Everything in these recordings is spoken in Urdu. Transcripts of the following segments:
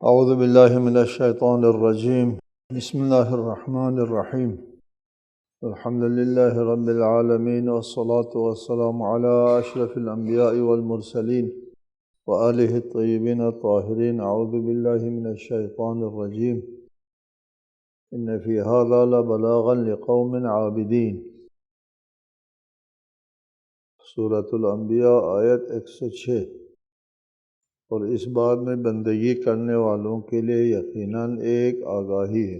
اعوذ باللہ من الشیطان الرجیم بسم اللہ الرحمن الرحیم الحمد للہ رب العالمین والصلاة والسلام علی اشرف الانبیاء والمرسلین وآلہ الطیبین الطاہرین اعوذ باللہ من الشیطان الرجیم ان فی ھذا لبلاغا لقوم عابدین۔ سورۃ الانبیاء آیت 106۔ اور اس بات میں بندگی کرنے والوں کے لیے یقیناً ایک آگاہی ہے۔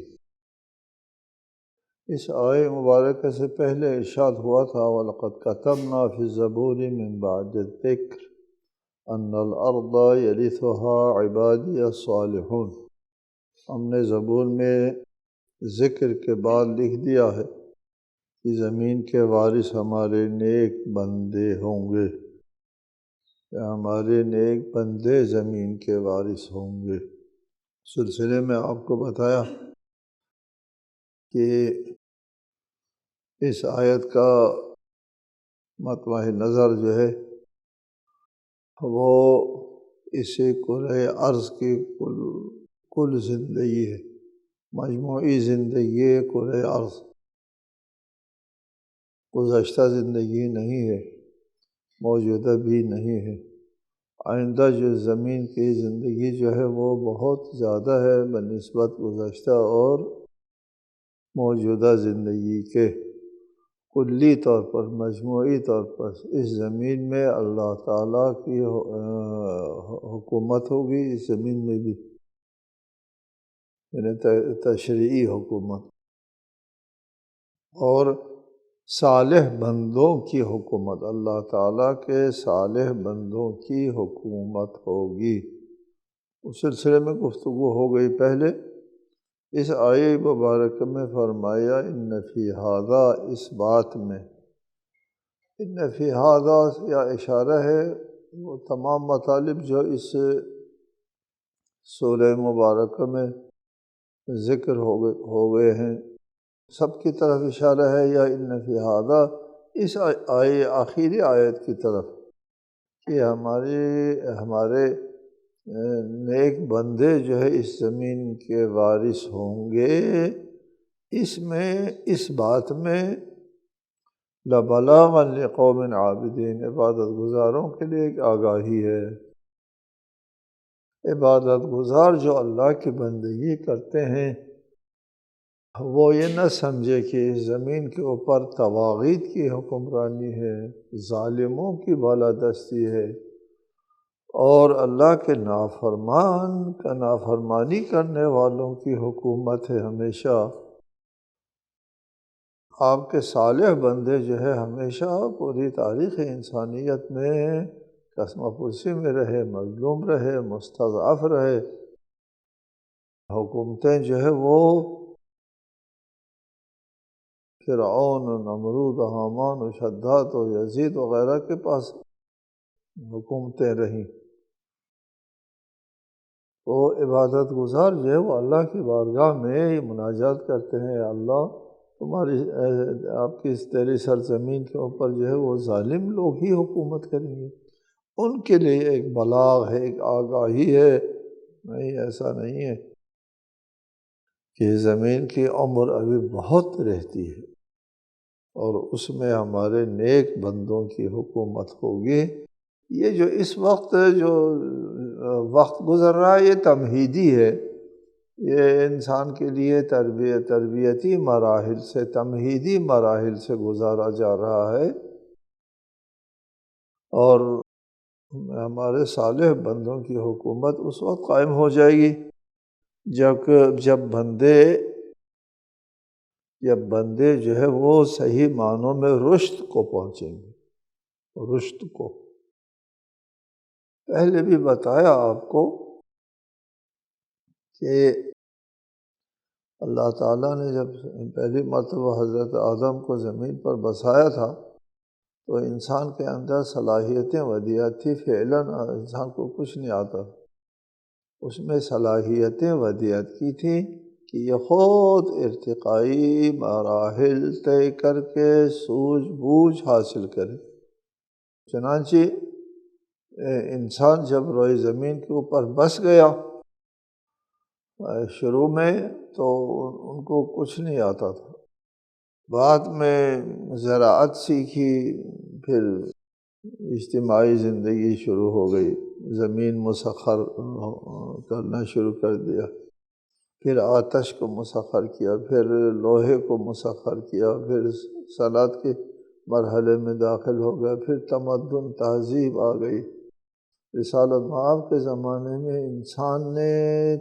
اس آیے مبارکہ سے پہلے ارشاد ہوا تھا وَلَقَدْ كَتَبْنَا فِي الزَّبُورِ مِن بَعْدِ الذِّكْرِ أَنَّ الْأَرْضَ يَرِثُهَا عِبَادِيَ الصَّالِحُونَ۔ ہم نے زبور میں ذکر کے بعد لکھ دیا ہے کہ زمین کے وارث ہمارے نیک بندے ہوں گے، کہ ہمارے نیک بندے زمین کے وارث ہوں گے۔ سلسلے میں آپ کو بتایا کہ اس آیت کا مطمع نظر جو ہے وہ اسے کرۂ ارض کی کل زندگی ہے، مجموعی زندگی کرۂ ارض، گزشتہ زندگی نہیں ہے، موجودہ بھی نہیں ہے۔ آئندہ جو زمین کی زندگی جو ہے وہ بہت زیادہ ہے بنسبت گزشتہ اور موجودہ زندگی کے۔ کلی طور پر، مجموعی طور پر اس زمین میں اللہ تعالیٰ کی حکومت ہوگی، اس زمین میں بھی، یعنی تشریعی حکومت، اور صالح بندوں کی حکومت، اللہ تعالیٰ کے صالح بندوں کی حکومت ہوگی۔ اس سلسلے میں گفتگو ہو گئی پہلے۔ اس آیے مبارکہ میں فرمایا ان فی ھذا، اس بات میں، ان فی ھذا یا اشارہ ہے وہ تمام مطالب جو اس سورہ مبارکہ میں ذکر ہو گئے ہیں، سب کی طرف اشارہ ہے، یا ان فی ھذا اس آخری آیت کی طرف کہ ہمارے نیک بندے جو ہے اس زمین کے وارث ہوں گے۔ اس بات میں لبلاغا لقوم عابدین، عبادت گزاروں کے لیے ایک آگاہی ہے۔ عبادت گزار جو اللہ کی بندگی کرتے ہیں وہ یہ نہ سمجھے کہ اس زمین کے اوپر طواغیت کی حکمرانی ہے، ظالموں کی بالادستی ہے، اور اللہ کے نافرمانی کرنے والوں کی حکومت ہے ہمیشہ۔ آپ کے صالح بندے جو ہے ہمیشہ پوری تاریخ انسانیت میں کسمہ پرسی میں رہے، مظلوم رہے، مستضعف رہے۔ حکومتیں جو ہے وہ فرعون و نمرود و حامان و شداد و یزید وغیرہ کے پاس حکومتیں رہیں۔ تو عبادت گزار جو ہے وہ اللہ کی بارگاہ میں مناجات کرتے ہیں، اللہ آپ کی تیری سرزمین کے اوپر جو ہے وہ ظالم لوگ ہی حکومت کریں گے۔ ان کے لیے ایک بلاغ ہے، ایک آگاہی ہے۔ نہیں، ایسا نہیں ہے کہ زمین کی عمر ابھی بہت رہتی ہے اور اس میں ہمارے نیک بندوں کی حکومت ہوگی۔ یہ جو اس وقت گزر رہا ہے یہ تمہیدی ہے، یہ انسان کے لیے تربیتی مراحل سے، تمہیدی مراحل سے گزارا جا رہا ہے، اور ہمارے صالح بندوں کی حکومت اس وقت قائم ہو جائے گی جب بندے جو ہے وہ صحیح معنوں میں رشد کو پہنچیں گے۔ رشد کو پہلے بھی بتایا آپ کو کہ اللہ تعالیٰ نے جب پہلی مرتبہ حضرت آدم کو زمین پر بسایا تھا تو انسان کے اندر صلاحیتیں ودیعت تھی، فعلاً انسان کو کچھ نہیں آتا، اس میں صلاحیتیں ودیعت کی تھیں کہ یہ خود ارتقائی مراحل طے کر کے سوجھ بوجھ حاصل کرے۔ چنانچہ انسان جب روئے زمین کے اوپر بس گیا شروع میں تو ان کو کچھ نہیں آتا تھا، بعد میں زراعت سیکھی، پھر اجتماعی زندگی شروع ہو گئی، زمین مسخر کرنا شروع کر دیا، پھر آتش کو مسخر کیا، پھر لوہے کو مسخر کیا، پھر صنعت کے مرحلے میں داخل ہو گیا، پھر تمدن تہذیب آ گئی۔ رسالۃ مآب کے زمانے میں انسان نے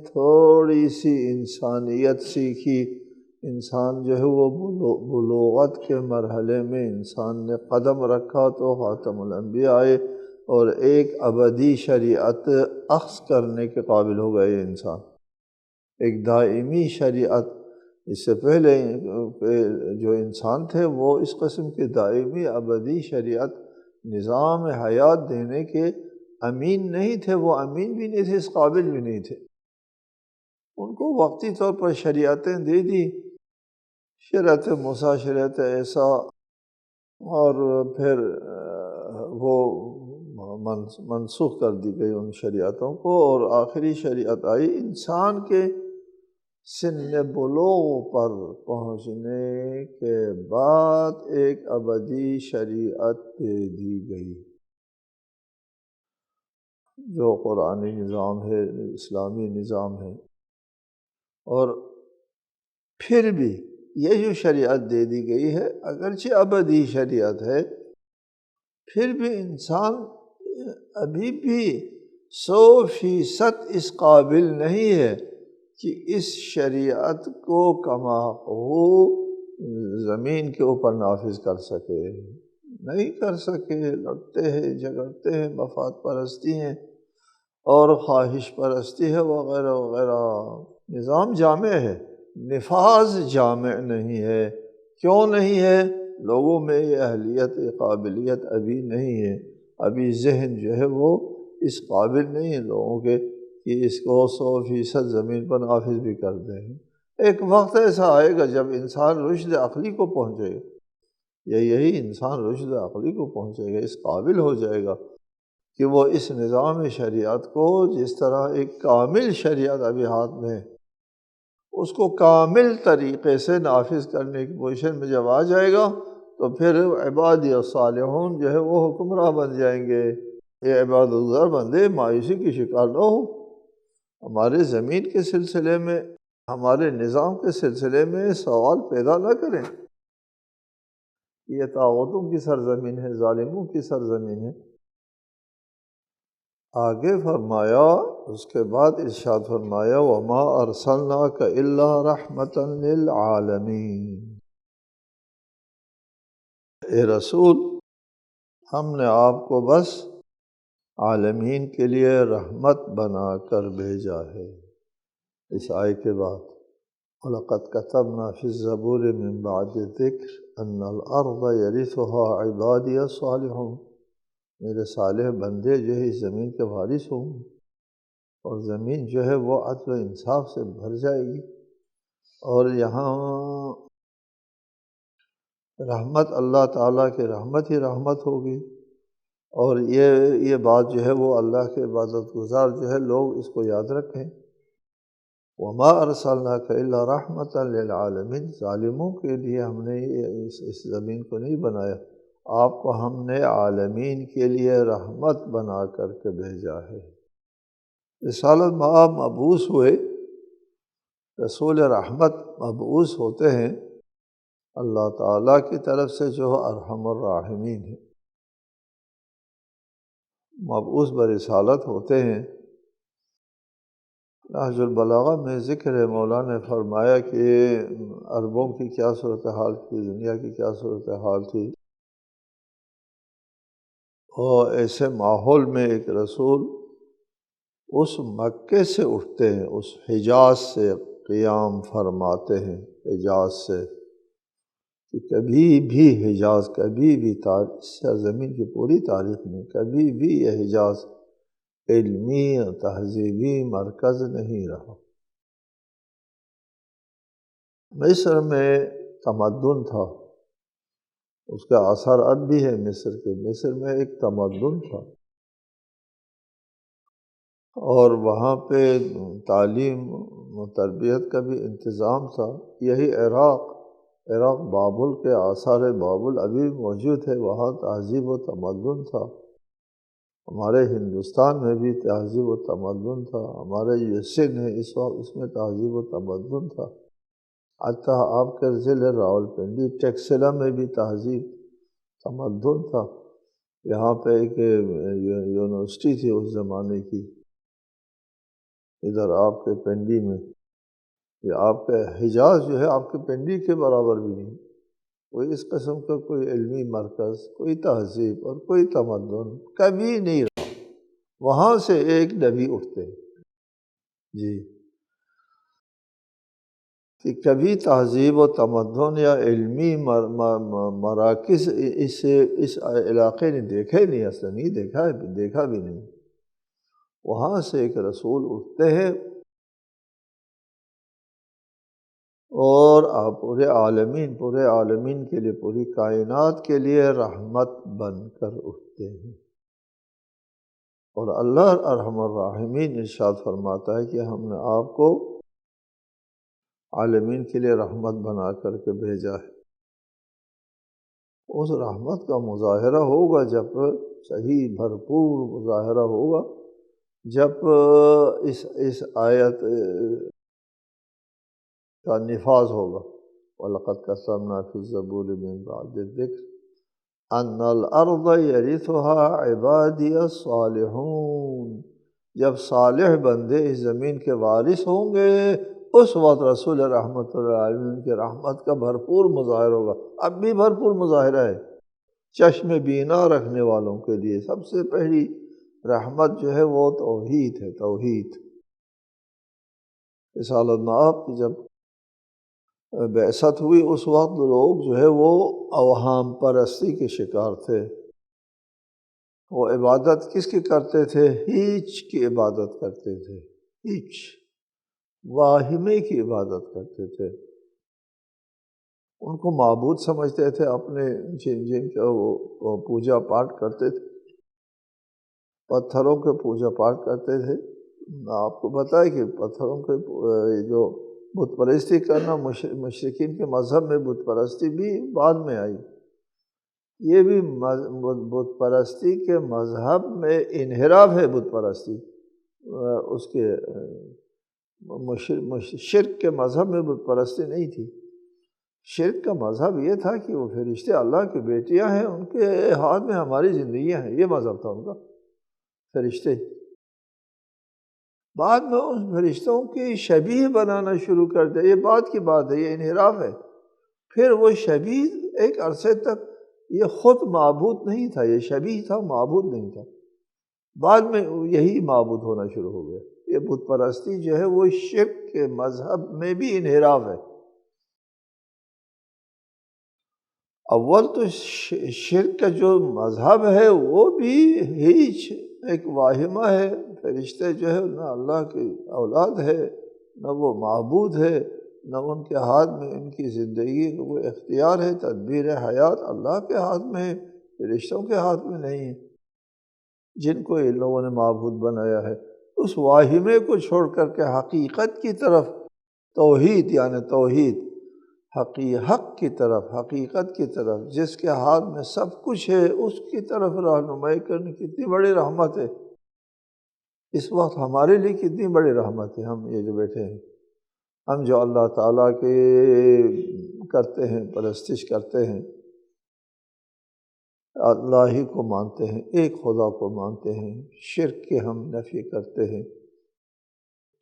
تھوڑی سی انسانیت سیکھی، انسان جو ہے وہ بلوغت کے مرحلے میں انسان نے قدم رکھا تو خاتم الانبیاء آئے اور ایک ابدی شریعت اخذ کرنے کے قابل ہو گئے انسان، ایک دائمی شریعت۔ اس سے پہلے جو انسان تھے وہ اس قسم کے دائمی ابدی شریعت نظام حیات دینے کے امین نہیں تھے، وہ امین بھی نہیں تھے، اس قابل بھی نہیں تھے۔ ان کو وقتی طور پر شریعتیں دے دی، شریعت موسیٰ، شریعت عیسیٰ، اور پھر وہ منسوخ کر دی گئی ان شریعتوں کو، اور آخری شریعت آئی انسان کے سن بلوغ پر پہنچنے کے بعد ایک ابدی شریعت دے دی گئی، جو قرآنی نظام ہے، اسلامی نظام ہے۔ اور پھر بھی یہ جو شریعت دے دی گئی ہے اگرچہ ابدی شریعت ہے، پھر بھی انسان ابھی بھی 100% اس قابل نہیں ہے کہ اس شریعت کو کما حقوق زمین کے اوپر نافذ کر سکے، نہیں کر سکے، لڑتے ہیں، جھگڑتے ہیں، مفاد پرستی ہیں اور خواہش پرستی ہے وغیرہ وغیرہ۔ نظام جامع ہے، نفاذ جامع نہیں ہے۔ کیوں نہیں ہے؟ لوگوں میں یہ اہلیت، یہ قابلیت ابھی نہیں ہے، ابھی ذہن جو ہے وہ اس قابل نہیں ہے لوگوں کے کہ اس کو 100% زمین پر نافذ بھی کر دیں۔ ایک وقت ایسا آئے گا جب انسان رشد عقلی کو پہنچے گا، یہی انسان رشد عقلی کو پہنچے گا، اس قابل ہو جائے گا کہ وہ اس نظام شریعت کو، جس طرح ایک کامل شریعت ابھی ہاتھ میں ہے، اس کو کامل طریقے سے نافذ کرنے کی پوزیشن میں جب آ جائے گا تو پھر عبادی الصالحون جو ہے وہ حکمراں بن جائیں گے۔ یہ عباد اللہ بندے مایوسی کی شکار نہ ہو، ہمارے زمین کے سلسلے میں، ہمارے نظام کے سلسلے میں سوال پیدا نہ کریں۔ یہ طاغوتوں کی سرزمین ہے، ظالموں کی سرزمین ہے۔ آگے فرمایا، اس کے بعد ارشاد فرمایا وَمَا أَرْسَلْنَاكَ إِلَّا رَحْمَةً لِّلْعَالَمِينَ۔ اے رسول، ہم نے آپ کو بس عالمین کے لیے رحمت بنا کر بھیجا ہے۔ اس آیے کے بعد وَلَقَدْ كَتَبْنَا فِي الزَّبُورِ مِن بَعْدِ الذِّكْرِ أَنَّ الْأَرْضَ يَرِثُهَا عِبَادِيَ الصَّالِحُونَ۔ میرے صالح بندے جو ہے اس زمین کے وارث ہوں گے، اور زمین جو ہے وہ عدل و انصاف سے بھر جائے گی۔ اور یہاں رحمت، اللہ تعالیٰ کی رحمت ہی رحمت ہوگی، اور یہ بات جو ہے وہ اللہ کے عبادت گزار جو ہے لوگ اس کو یاد رکھیں۔ وَمَا أَرْسَلْنَاكَ إِلَّا رَحْمَةً لِّلْعَالَمِينَ۔ ظالموں کے لیے ہم نے اس زمین کو نہیں بنایا، آپ کو ہم نے عالمین کے لیے رحمت بنا کر کے بھیجا ہے۔ رسالت مآب مبعوث ہوئے، رسول رحمت مبعوث ہوتے ہیں اللہ تعالیٰ کی طرف سے جو ارحم الراحمین ہے، مبعوث برسالت ہوتے ہیں۔ نہج البلاغہ میں ذکر ہے، مولانا نے فرمایا کہ عربوں کی کیا صورتحال تھی، دنیا کی کیا صورتحال تھی، اور ایسے ماحول میں ایک رسول اس مکے سے اٹھتے ہیں، اس حجاز سے قیام فرماتے ہیں، حجاز سے، کہ کبھی بھی حجاز، کبھی بھی سرزمین کی پوری تاریخ میں کبھی بھی یہ حجاز علمی اور تہذیبی مرکز نہیں رہا۔ مصر میں تمدن تھا، اس کا اثر اب بھی ہے مصر کے، مصر میں ایک تمدن تھا، اور وہاں پہ تعلیم تربیت کا بھی انتظام تھا۔ یہی عراق بابل کے آثار بابل ابھی موجود ہے، وہاں تہذیب و تمدن تھا۔ ہمارے ہندوستان میں بھی تہذیب و تمدن تھا، ہمارے یہ سندھ ہے اس وقت، اس میں تہذیب و تمدن تھا۔ حتیٰ آپ کے ضلع راولپنڈی ٹیکسلا میں بھی تہذیب تمدن تھا۔ یہاں پہ ایک یونیورسٹی تھی اس زمانے کی، ادھر آپ کے پنڈی میں، یہ آپ کے حجاز جو ہے آپ کے پنڈی کے برابر بھی نہیں، کوئی اس قسم کا کوئی علمی مرکز، کوئی تہذیب اور کوئی تمدن کبھی نہیں رہا۔ وہاں سے ایک نبی اٹھتے ہیں جی، کہ کبھی تہذیب و تمدن یا علمی مراکز اس علاقے نے دیکھے نہیں، اصلا نہیں دیکھا بھی نہیں۔ وہاں سے ایک رسول اٹھتے ہیں اور آپ پورے عالمین کے لیے، پوری کائنات کے لیے رحمت بن کر اٹھتے ہیں۔ اور اللہ ارحم الراحمین ارشاد فرماتا ہے کہ ہم نے آپ کو عالمین کے لیے رحمت بنا کر کے بھیجا ہے۔ اس رحمت کا مظاہرہ ہوگا جب، صحیح بھرپور مظاہرہ ہوگا جب اس آیت کا نفاذ ہوگا۔ وَلَقَدْ كَتَبْنَا فِي الزَّبُورِ مِن بَعْدِ الذِّكْرِ أَنَّ الْأَرْضَ يَرِثُهَا عِبَادِيَ الصَّالِحُونَ، جب صالح بندے اس زمین کے وارث ہوں گے، اس وقت رسول رحمت اللہ علیہ کی رحمت کا بھرپور مظاہرہ ہوگا۔ اب بھی بھرپور مظاہرہ ہے۔ چشم بینا رکھنے والوں کے لیے سب سے پہلی رحمت جو ہے وہ توحید ہے، توحید۔ رسالت مآب کی جب بعثت ہوئی اس وقت لوگ جو ہے وہ اوہام پرستی کے شکار تھے۔ وہ عبادت کس کی کرتے تھے؟ ہیچ کی عبادت کرتے تھے، ہیچ، واہمے کی عبادت کرتے تھے۔ ان کو معبود سمجھتے تھے، اپنے جن کا وہ پوجا پاٹ کرتے تھے، پتھروں کے پوجا پاٹ کرتے تھے۔ آپ کو پتہ ہے کہ پتھروں کے جو بت پرستی کرنا، مشرکین کے مذہب میں بت پرستی بھی بعد میں آئی۔ یہ بھی بت پرستی کے مذہب میں انحراف ہے۔ بت پرستی اس کے شرک کے مذہب میں بت پرستی نہیں تھی۔ شرک کا مذہب یہ تھا کہ وہ فرشتے اللہ کی بیٹیاں ہیں، ان کے ہاتھ میں ہماری زندگیاں ہیں، یہ مذہب تھا ان کا، فرشتے۔ بعد میں ان فرشتوں کی شبیہ بنانا شروع کر دیا، یہ بات کی بات ہے، یہ انحراف ہے۔ پھر وہ شبیہ ایک عرصے تک یہ خود معبود نہیں تھا، یہ شبیہ تھا، معبود نہیں تھا۔ بعد میں یہی معبود ہونا شروع ہو گیا۔ یہ بت پرستی جو ہے وہ شرک کے مذہب میں بھی انحراف ہے۔ اول تو شرک کا جو مذہب ہے وہ بھی ہیچ ایک واہمہ ہے، فرشتے جو ہے نہ اللہ کی اولاد ہے، نہ وہ معبود ہے، نہ ان کے ہاتھ میں ان کی زندگی کا کوئی اختیار ہے۔ تدبیر حیات اللہ کے ہاتھ میں ہے، فرشتوں کے ہاتھ میں نہیں ہے، جن کو ان لوگوں نے معبود بنایا ہے۔ اس واہمے کو چھوڑ کر کے حقیقت کی طرف، توحید یعنی توحید، حق کی طرف، حقیقت کی طرف، جس کے ہاتھ میں سب کچھ ہے، اس کی طرف رہنمائی کرنے کی کتنی بڑی رحمت ہے۔ اس وقت ہمارے لیے کتنی بڑی رحمت ہے، ہم یہ جو بیٹھے ہیں، ہم جو اللہ تعالیٰ کے کرتے ہیں، پرستش کرتے ہیں، اللہ ہی کو مانتے ہیں، ایک خدا کو مانتے ہیں، شرک کے ہم نفی کرتے ہیں،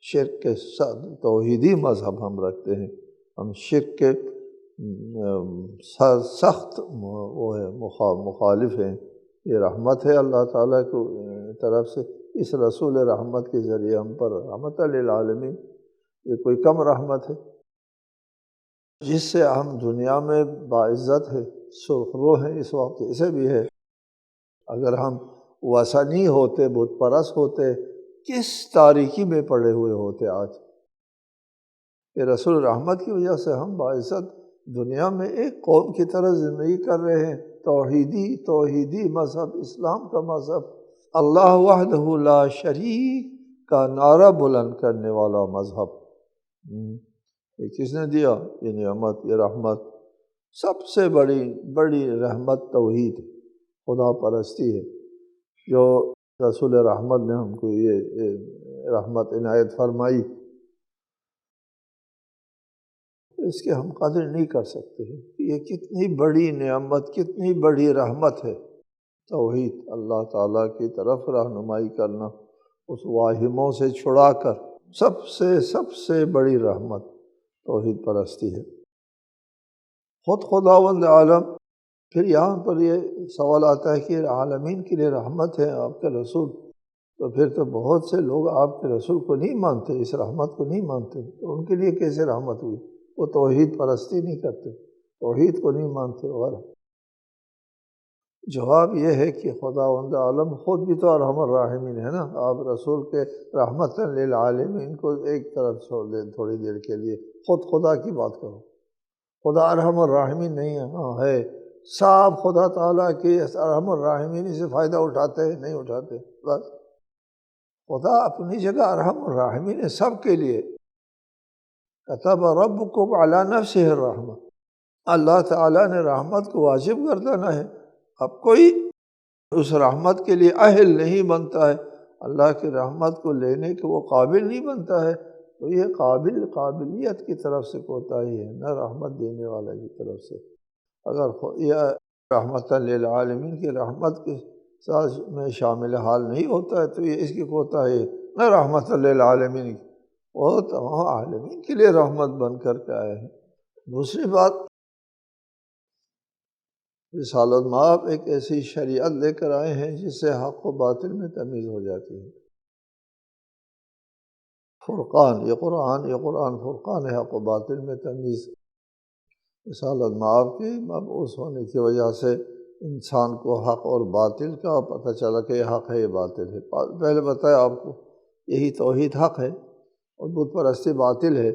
شرک کے ساتھ توحیدی مذہب ہم رکھتے ہیں، ہم شرک کے سخت وہ ہے مخالف ہیں۔ یہ رحمت ہے اللہ تعالیٰ کی طرف سے، اس رسول رحمت کے ذریعے ہم پر رحمت للعالمین۔ یہ کوئی کم رحمت ہے جس سے ہم دنیا میں باعزت ہے، سرخرو ہیں اس وقت، اسے بھی ہے۔ اگر ہم وثنی ہوتے، بت پرست ہوتے، کس تاریکی میں پڑے ہوئے ہوتے آج۔ کہ رسول رحمت کی وجہ سے ہم باعزت دنیا میں ایک قوم کی طرح زندگی کر رہے ہیں، توحیدی مذہب، اسلام کا مذہب، اللہ وحدہ لا شریک کا نعرہ بلند کرنے والا مذہب۔ یہ کس نے دیا؟ یہ نعمت، یہ رحمت، سب سے بڑی رحمت توحید، خدا پرستی ہے، جو رسول رحمت نے ہم کو یہ رحمت عنایت فرمائی، اس کے ہم قدر نہیں کر سکتے ہیں۔ یہ کتنی بڑی نعمت، کتنی بڑی رحمت ہے، توحید، اللہ تعالیٰ کی طرف رہنمائی کرنا، اس واہموں سے چھڑا کر، سب سے بڑی رحمت توحید پرستی ہے۔ خود خداوند عالم، پھر یہاں پر یہ سوال آتا ہے کہ عالمین کے لیے رحمت ہے آپ کے رسول، تو پھر تو بہت سے لوگ آپ کے رسول کو نہیں مانتے، اس رحمت کو نہیں مانتے، تو ان کے لیے کیسے رحمت ہوئی؟ وہ توحید پرستی نہیں کرتے، توحید کو نہیں مانتے وغیرہ۔ جواب یہ ہے کہ خداوند عالم خود بھی تو ارحم الراحمین ہے نا۔ آپ رسول کے رحمت للعالمین کو ایک طرف چھوڑ دیں تھوڑی دیر کے لیے، خود خدا کی بات کرو۔ خدا ارحم الراحمین نہیں ہے؟ ہاں ہے، سب خدا تعالیٰ کی ارحم الراحمین سے فائدہ اٹھاتے ہیں؟ نہیں اٹھاتے۔ بس خدا اپنی جگہ ارحم الراحمین ہے سب کے لیے۔ کتب ربکم علی نفسہ الرحمہ، اللہ تعالیٰ نے رحمت کو واجب گردانا ہے۔ اب کوئی اس رحمت کے لیے اہل نہیں بنتا ہے، اللہ کی رحمت کو لینے کے وہ قابل نہیں بنتا ہے، تو یہ قابلیت کی طرف سے کوتاہی ہے، نہ رحمت دینے والا کی طرف سے۔ اگر یہ رحمت للعالمین کی رحمت کے ساتھ میں شامل حال نہیں ہوتا ہے تو یہ اس کی کوتاہی ہے، نہ رحمت للعالمین، وہ تمام عالمین کے لیے رحمت بن کر کے آئے ہیں۔ دوسری بات، رسالت مآب ایک ایسی شریعت لے کر آئے ہیں جس سے حق و باطل میں تمیز ہو جاتی ہے۔ فرقان، یہ قرآن فرقان ہے، حق و باطل میں تمیز۔ رسالت مآب کے مبعوث ہونے کی وجہ سے انسان کو حق اور باطل کا پتہ چلا کہ یہ حق ہے، یہ باطل ہے۔ پہلے بتایا آپ کو، یہی توحید حق ہے اور بت پرستی باطل ہے۔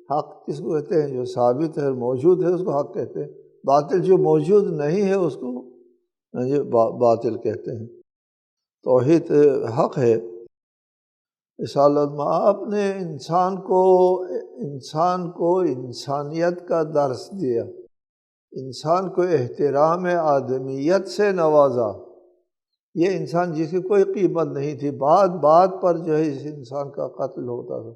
حق کس کو کہتے ہیں؟ جو ثابت ہے، موجود ہے، اس کو حق کہتے ہیں۔ باطل جو موجود نہیں ہے اس کو باطل کہتے ہیں۔ توحید حق ہے۔ رسالت مآب نے انسان کو انسانیت کا درس دیا، انسان کو احترام آدمیت سے نوازا۔ یہ انسان جس کی کوئی قیمت نہیں تھی، بات پر جو ہے اس انسان کا قتل ہوتا تھا،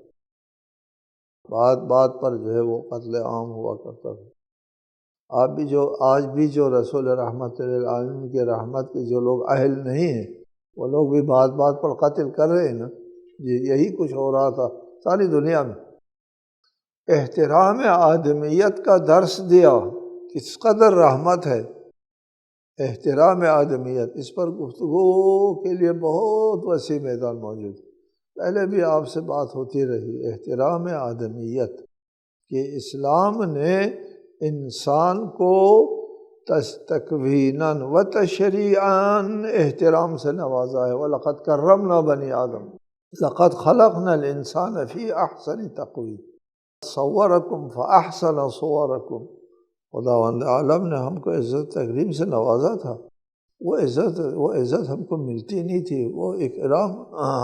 بات پر جو ہے وہ قتل عام ہوا کرتا تھا۔ آج بھی جو رسول رحمت للعالمین کی رحمت کے جو لوگ اہل نہیں ہیں، وہ لوگ بھی بات پر قتل کر رہے ہیں نا۔ یہی کچھ ہو رہا تھا ساری دنیا میں۔ احترام آدمیت کا درس دیا، کس قدر رحمت ہے احترام آدمیت۔ اس پر گفتگو کے لیے بہت وسیع میدان موجود، پہلے بھی آپ سے بات ہوتی رہی۔ احترام آدمیت کہ اسلام نے انسان کو تکویناً و تشریعاً احترام سے نوازا ہے۔ وَلَقَدْ كَرَّمْنَا بَنِي آدم لَقَدْ خَلَقْنَا الْإِنسَانَ فِي أَحْسَنِ تَقْوِيمٍ صَوَّرَكُمْ فَأَحْسَنَ صُوَرَكُمْ۔ خداوند عالم نے ہم کو عزت تکریم سے نوازا تھا۔ وہ عزت ہم کو ملتی نہیں تھی، وہ اکرام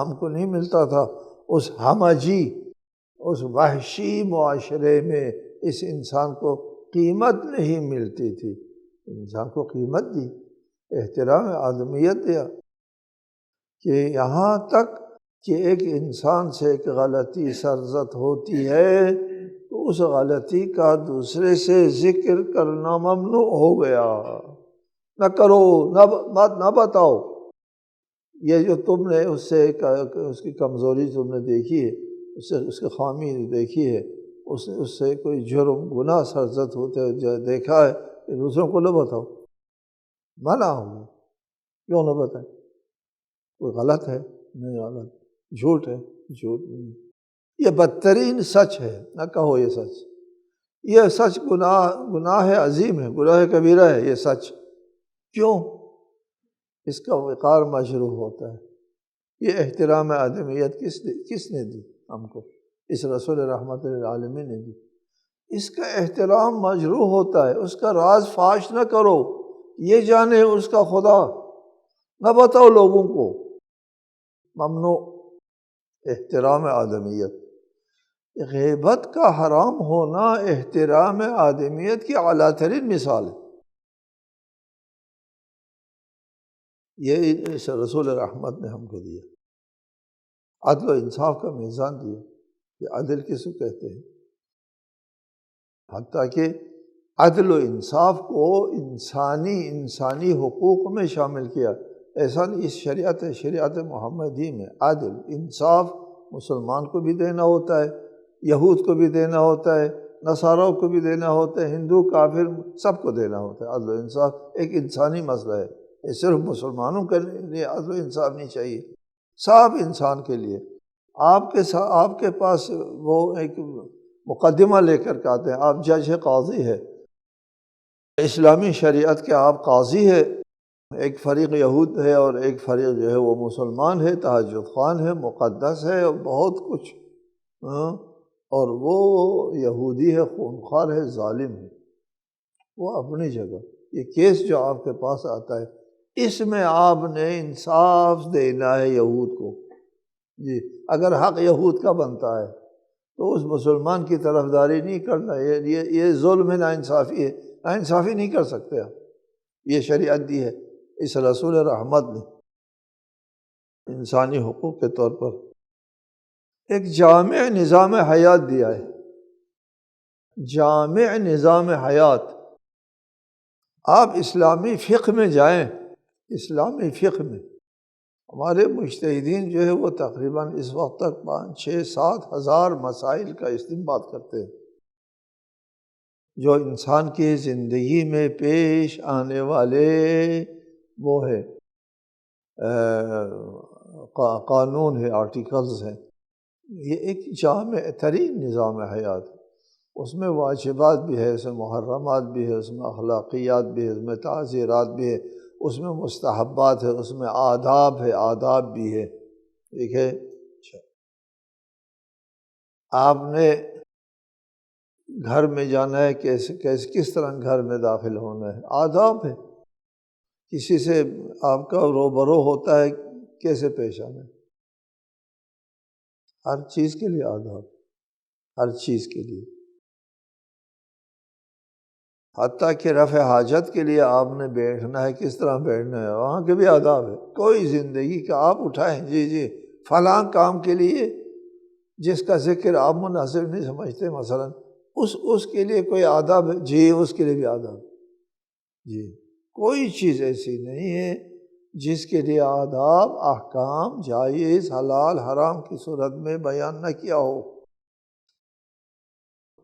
ہم کو نہیں ملتا تھا۔ اس ہمجی، اس وحشی معاشرے میں اس انسان کو قیمت نہیں ملتی تھی۔ انسان کو قیمت دی، احترام آدمیت دیا، کہ یہاں تک کہ ایک انسان سے ایک غلطی سرزد ہوتی ہے تو اس غلطی کا دوسرے سے ذکر کرنا ممنوع ہو گیا۔ نہ کرو، نہ بتاؤ۔ یہ جو تم نے اس کی کمزوری تم نے دیکھی ہے، اس کی خامی دیکھی ہے، اس سے کوئی جرم گناہ سرزد ہوتے جو دیکھا ہے، کہ دوسروں کو نہ بتاؤ، منع ہو گیا۔ کیوں نہ بتائیں؟ کوئی غلط ہے؟ نہیں غلط، جھوٹ ہے؟ جھوٹ نہیں۔ یہ بدترین سچ ہے، نہ کہو یہ سچ۔ یہ سچ گناہ عظیم ہے، گناہ کبیرہ ہے یہ سچ۔ کیوں؟ اس کا وقار مجروح ہوتا ہے۔ یہ احترام آدمیت کس نے دی ہم کو؟ اس رسول رحمت للعالمین نے دی۔ اس کا احترام مجروح ہوتا ہے، اس کا راز فاش نہ کرو، یہ جانے اس کا خدا، نہ بتاؤ لوگوں کو، ممنوع۔ احترام آدمیت غیبت کا حرام ہونا احترام آدمیت کی اعلیٰ ترین مثال ہے۔ یہ رسول رحمت نے ہم کو دیا، عدل و انصاف کا میزان دیا کہ عدل کس کو کہتے ہیں، حتیٰ کہ عدل و انصاف کو انسانی حقوق میں شامل کیا۔ ایسا نہیں، اس شریعت محمدی میں عدل انصاف مسلمان کو بھی دینا ہوتا ہے، یہود کو بھی دینا ہوتا ہے، نصاریٰ کو بھی دینا ہوتا ہے، ہندو کافر سب کو دینا ہوتا ہے۔ عدل و انصاف ایک انسانی مسئلہ ہے، یہ صرف مسلمانوں کے لیے عدل و انصاف نہیں چاہیے، سب انسان کے لیے۔ آپ کے پاس وہ ایک مقدمہ لے کر کے آتے ہیں، آپ جج ہے، قاضی ہے، اسلامی شریعت کے آپ قاضی ہے، ایک فریق یہود ہے اور ایک فریق جو ہے وہ مسلمان ہے، تہجد خوان ہے، مقدس ہے اور بہت کچھ، اور وہ یہودی ہے، خونخوار ہے، ظالم ہے، وہ اپنی جگہ۔ یہ کیس جو آپ کے پاس آتا ہے، اس میں آپ نے انصاف دینا ہے یہود کو، جی اگر حق یہود کا بنتا ہے تو اس مسلمان کی طرفداری نہیں کرنا، یہ ظلم ہے، ناانصافی ہے، ناانصافی نہیں کر سکتے آپ، یہ شریعت دی ہے اس رسول رحمت نے انسانی حقوق کے طور پر ایک جامع نظام حیات دیا ہے، جامع نظام حیات۔ آپ اسلامی فقہ میں جائیں، اسلامی فقہ میں ہمارے مجتہدین جو ہے وہ تقریباً اس وقت تک 5-6-7 ہزار مسائل کا استنباط کرتے ہیں جو انسان کی زندگی میں پیش آنے والے وہ ہے قانون ہے، آرٹیکلز ہیں۔ یہ ایک جامع ترین نظام حیات ہے، اس میں واجبات بھی ہے، اس میں محرمات بھی ہے، اس میں اخلاقیات بھی ہے، اس میں تعزیرات بھی ہے، اس میں مستحبات ہے، اس میں آداب ہے، آداب بھی ہے، ٹھیک ہے۔ آپ نے گھر میں جانا ہے، کس طرح گھر میں داخل ہونا ہے، آداب ہے، کسی سے آپ کا روبرو ہوتا ہے کیسے پیش آنا ہے، ہر چیز کے لیے آداب، ہر چیز کے لیے، حتیٰ کہ رفع حاجت کے لیے آپ نے بیٹھنا ہے، کس طرح بیٹھنا ہے، وہاں کے بھی آداب ہے۔ کوئی زندگی کا آپ اٹھائیں، جی فلاں کام کے لیے جس کا ذکر آپ مناسب نہیں سمجھتے، مثلا اس کے لیے کوئی آداب ہے، جی اس کے لیے بھی آداب، جی کوئی چیز ایسی نہیں ہے جس کے لیے آداب، احکام، جائز، حلال، حرام کی صورت میں بیان نہ کیا ہو۔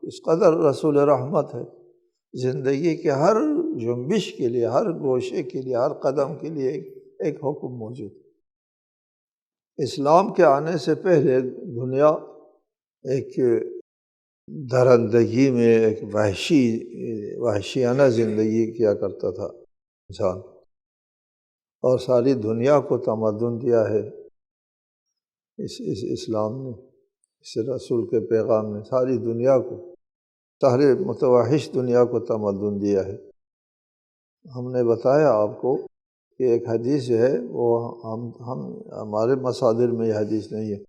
اس قدر رسول رحمت ہے، زندگی کے ہر جنبش کے لیے، ہر گوشے کے لیے، ہر قدم کے لیے ایک حکم موجود۔ اسلام کے آنے سے پہلے دنیا ایک درندگی میں، ایک وحشیانہ زندگی کیا کرتا تھا انسان، اور ساری دنیا کو تمدن دیا ہے اس اسلام نے، اس رسول کے پیغام نے، ساری دنیا کو، سارے متوحش دنیا کو تمدن دیا ہے۔ ہم نے بتایا آپ کو کہ ایک حدیث جو ہے وہ ہمارے مصادر میں یہ حدیث نہیں ہے،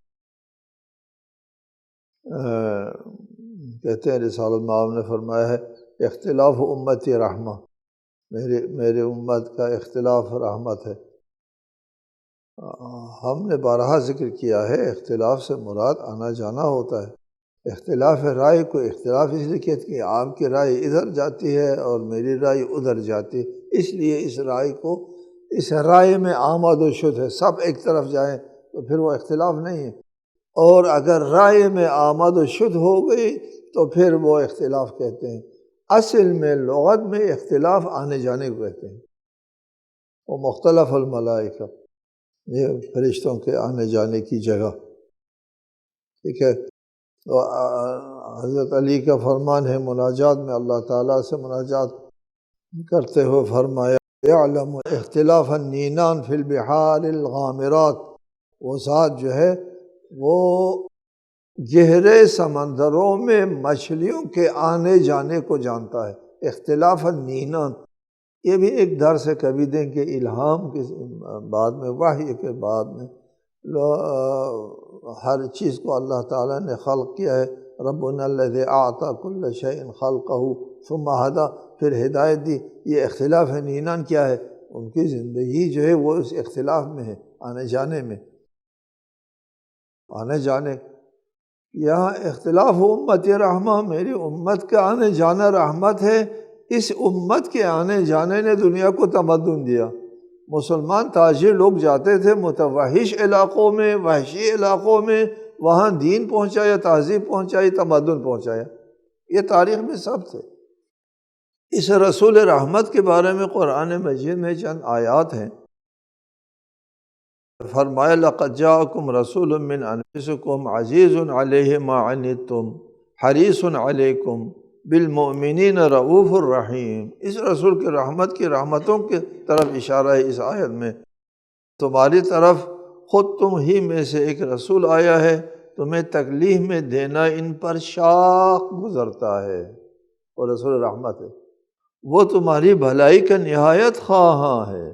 کہتے ہیں رسالۃ میں آپ نے فرمایا ہے اختلاف امتی رحمہ، میرے امت کا اختلاف رحمت ہے۔ ہم نے بارہا ذکر کیا ہے، اختلاف سے مراد آنا جانا ہوتا ہے۔ اختلاف رائے کو اختلاف اس لیے کہتے ہیں کہ آپ کی رائے ادھر جاتی ہے اور میری رائے ادھر جاتی ہے، اس لیے اس رائے میں آمد و شد ہے، سب ایک طرف جائیں تو پھر وہ اختلاف نہیں ہے، اور اگر رائے میں آمد و شد ہو گئی تو پھر وہ اختلاف کہتے ہیں۔ اصل میں لغت میں اختلاف آنے جانے کو کہتے ہیں، وہ مختلف الملائکہ، یہ فرشتوں کے آنے جانے کی جگہ، ٹھیک ہے۔ تو حضرت علی کا فرمان ہے مناجات میں، اللہ تعالیٰ سے مناجات کرتے ہوئے فرمایا یعلم اختلاف النینان فی البحار الغامرات، وہ ذات جو ہے وہ گہرے سمندروں میں مچھلیوں کے آنے جانے کو جانتا ہے۔ اختلاف النینان، یہ بھی ایک درس ہے، کبھی دیں کہ الہام کے بعد میں، وحی کے بعد میں ہر چیز کو اللہ تعالیٰ نے خلق کیا ہے، ربنا الذی اعطى کل شیء خلقہ ثم ہدی، پھر ہدایت دی۔ یہ اختلاف نینان کیا ہے؟ ان کی زندگی جو ہے وہ اس اختلاف میں ہے، آنے جانے میں، آنے جانے۔ یہاں اختلاف امت رحمہ، میری امت کا آنے جانا رحمت ہے۔ اس امت کے آنے جانے نے دنیا کو تمدن دیا۔ مسلمان تاجر لوگ جاتے تھے متوحش علاقوں میں، وحشی علاقوں میں، وہاں دین پہنچایا، تہذیب پہنچائی، تمدن پہنچایا۔ یہ تاریخ میں سب تھے۔ اس رسول رحمت کے بارے میں قرآن مجید میں چند آیات ہیں۔ فرمایا لقد جاءکم رسول من انفسکم عزیز علیہ ما عنتم حریص علیکم بالمؤمنین رؤوف الرحیم۔ اس رسول کی رحمت کی رحمتوں کی طرف اشارہ ہے اس آیت میں۔ تمہاری طرف خود تم ہی میں سے ایک رسول آیا ہے، تمہیں تکلیف میں دینا ان پر شاق گزرتا ہے، اور رسول رحمت ہے۔ وہ تمہاری بھلائی کا نہایت خواہاں ہے،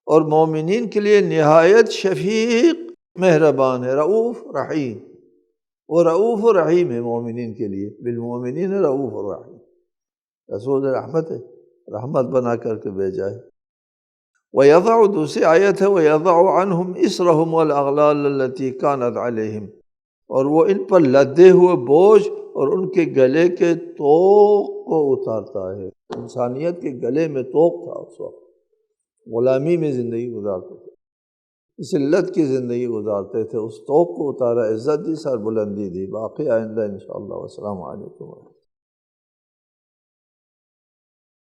اور مومنین کے لیے نہایت شفیق مہربان ہے، رؤوف رحیم۔ وہ رؤوف و رحیم ہے مومنین کے لیے، بالمؤمنین رؤوف الرحیم۔ رسول رحمت ہے، رحمت بنا کر کے بھیجا ہے۔ وَيَضَعُ، دوسری آیت ہے وَيَضَعُ عَنْهُمْ إِصْرَهُمْ وَالْأَغْلَالَ الَّتِي كَانَتْ عَلَيْهِمْ، اور وہ ان پر لدے ہوئے بوجھ اور ان کے گلے کے طوق کو اتارتا ہے۔ انسانیت کے گلے میں طوق تھا، اس وقت غلامی میں زندگی گزارتے تھے، ذلت کی زندگی گزارتے تھے، اس طوق کو اتارا، عزت دی، سر بلندی دی۔ باقی آئندہ انشاءاللہ۔ والسلام علیکم۔